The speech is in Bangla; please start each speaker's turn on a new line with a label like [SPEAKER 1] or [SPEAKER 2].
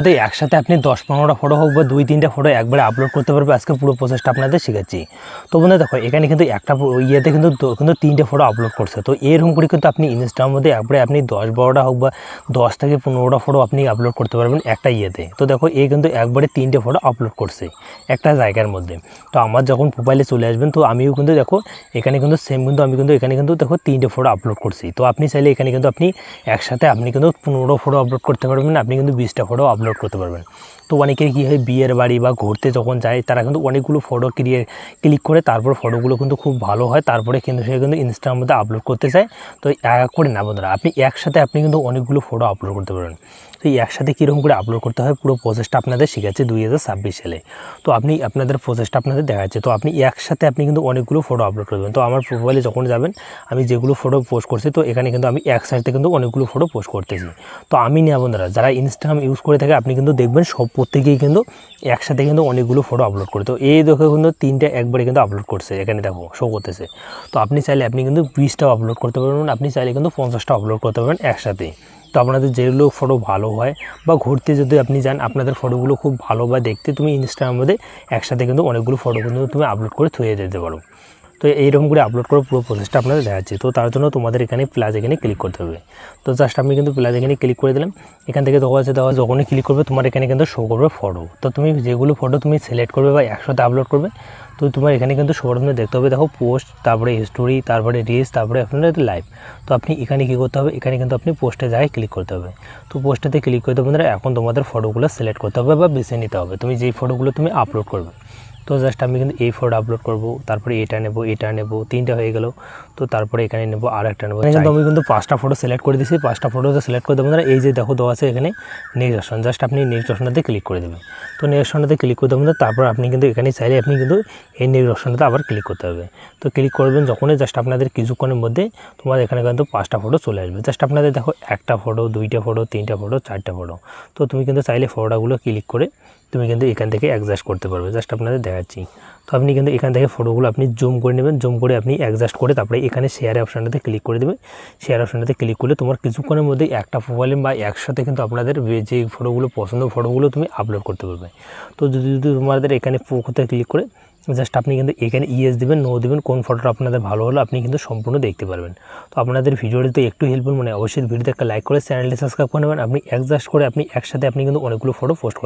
[SPEAKER 1] তো একসাথে আপনি 10-15টা ফটো হোক বা 2-3টা ফটো একবারে আপলোড করতে পারবে। আজকে পুরো প্রসেসটা আপনাদের শেখাচ্ছি। তো বন্ধুরা দেখো এখানে কিন্তু একটা ইয়েতে কিন্তু 3টে ফটো আপলোড করছে। তো এরকম করে কিন্তু আপনি ইনস্টার মধ্যে একবারে আপনি 10-12টা হোক বা 10 থেকে 15টা ফটো আপনি আপলোড করতে পারবেন একটা ইয়েতে। তো দেখো এ কিন্তু একবারে 3টে ফটো আপলোড করছে একটা জায়গার মধ্যে। তো আমার যখন প্রোফাইলে চলে আসবেন তো আমিও কিন্তু দেখো এখানে কিন্তু সেম কিন্তু আমি কিন্তু এখানে কিন্তু দেখো 3টে ফটো আপলোড করছি। তো আপনি চাইলে এখানে কিন্তু আপনি একসাথে আপনি কিন্তু 15 ফটো আপলোড করতে পারবেন, আপনি কিন্তু 20টা ফটো আপলোড করতে পারবেন। তো অনেকের কী হয় বিয়ের বাড়ি বা ঘুরতে যখন যায় তারা কিন্তু অনেকগুলো ফটো ক্লিক করে তারপর ফটোগুলো কিন্তু খুব ভালো হয়, তারপরে কিন্তু সে কিন্তু ইনস্টার মধ্যে আপলোড করতে চায়। তো এক করে না বন্ধুরা, আপনি একসাথে আপনি কিন্তু অনেকগুলো ফটো আপলোড করতে পারবেন। তো এই একসাথে কীরকম করে আপলোড করতে হয় পুরো প্রসেসটা আপনাদের শেখাচ্ছে 2026 সালে। তো আপনি আপনাদের প্রসেসটা আপনাদের দেখাচ্ছে। তো আপনি একসাথে আপনি কিন্তু অনেকগুলো ফটো আপলোড করবেন। তো আমার প্রোফাইলে যখন যাবেন আমি যেগুলো ফটো পোস্ট করছি তো এখানে কিন্তু আমি একসাথে কিন্তু অনেকগুলো ফটো পোস্ট করতেছি। তো আমি না বন্ধুরা, যারা ইনস্টাগ্রাম ইউজ করে থাকে আপনি কিন্তু দেখবেন সব প্রত্যেকেই কিন্তু একসাথে কিন্তু অনেকগুলো ফটো আপলোড করে। তো এই দেখো কিন্তু 3টে একবারে কিন্তু আপলোড করছে, এখানে দেখো শো করতেছে। তো আপনি চাইলে আপনি কিন্তু 20টাও আপলোড করতে পারবেন, আপনি চাইলে কিন্তু 50টা আপলোড করতে পারবেন একসাথে। তো আপনাদের যেগুলো ফটো ভালো হয় বা ঘুরতে যদি আপনি যান আপনাদের ফটোগুলো খুব ভালো বা দেখতে তুমি ইনস্টাগ্রামের মধ্যে একসাথে কিন্তু অনেকগুলো ফটো কিন্তু তুমি আপলোড করে থুয়ে যেতে পারো। তো এইরকম করে আপলোড করে পুরো প্রসেসটা আপনাদের দেখাচ্ছি। তো তার জন্য তোমাদের এখানে প্লাস এখানে ক্লিক করতে হবে। তো জাস্ট আমি কিন্তু প্লাস এখানে ক্লিক করে দিলাম। এখান থেকে দেওয়া আছে যখনই ক্লিক করবে তোমার এখানে কিন্তু শো করবে ফটো। তো তুমি যেগুলো ফটো তুমি সিলেক্ট করবে বা একসাথে আপলোড করবে তো তোমার এখানে কিন্তু সবার মধ্যে দেখতে হবে দেখো পোস্ট, তারপরে স্টোরি, তারপরে রিলস, তারপরে আপনার লাইভ। তো আপনি এখানে কী করতে হবে, এখানে কিন্তু আপনি পোস্টের জায়গায় ক্লিক করতে হবে। তো পোস্টেতে ক্লিক করতে বন্ধুরা এখন তোমাদের ফটোগুলো সিলেক্ট করতে হবে বা বেছে নিতে হবে তুমি যেই ফটোগুলো তুমি আপলোড করবে। তো জাস্ট আমি কিন্তু এই ফটো আপলোড করব, তারপরে এটা নেব, 3টে হয়ে গেল। তো তারপরে এখানে নেব আর একটা নেব। কিন্তু আমি কিন্তু 5টা ফটো সিলেক্ট করে দিয়েছি। 5টা ফটোতে সিলেক্ট করে দেবো। এই যে দেখো দেওয়া আছে এখানে নেক্সট অপশন, জাস্ট আপনি নেক্সট অপশনটাতে ক্লিক করে দেবেন। তো নেক্সট অপশনটাতে ক্লিক করে দেবেন, তারপর আপনি কিন্তু এখানে চাইলে আপনি কিন্তু এই নেক্সট অপশনটাতে আবার ক্লিক করতে হবে। তো ক্লিক করবেন যখনই জাস্ট আপনাদের কিছুক্ষণের মধ্যে তোমার এখানে কিন্তু 5টা ফটো চলে আসবে। জাস্ট আপনাদের দেখো একটা ফটো, 2টা ফটো, 3টা ফটো, 4টা ফটো। তো তুমি কিন্তু চাইলে ফটোগুলো ক্লিক করে তুমি কিন্তু এখান থেকে অ্যাডজাস্ট করতে পারবে। জাস্ট আপনাদের দেখাচ্ছি। তো আপনি কিন্তু এখান থেকে ফটোগুলো আপনি জুম করে নেবেন, জুম করে আপনি অ্যাডজাস্ট করে তারপরে এখানে শেয়ার অপশানটাতে ক্লিক করে দেবেন। শেয়ার অপশানটাতে ক্লিক করলে তোমার কিছুক্ষণের মধ্যে একটা প্রোফাইলে বা একসাথে কিন্তু আপনাদের যে ফটোগুলো পছন্দ ফটোগুলো তুমি আপলোড করতে পারবে। তো যদি তোমাদের এখানে ফটোতে ক্লিক করে জাস্ট আপনি কিন্তু এখানে ইয়েস দেবেন, নো দেবেন, কোন ফটোটা আপনাদের ভালো হলো আপনি কিন্তু সম্পূর্ণ দেখতে পারবেন। তো আপনাদের ভিডিওটিতে একটু হেল্পফুল মনে অবশ্যই ভিডিওতে একটা লাইক করে চ্যানেলটি সাবস্ক্রাইব করে নেবেন। আপনি অ্যাডজাস্ট করে আপনি একসাথে আপনি কিন্তু অনেকগুলো ফটো পোস্ট করতে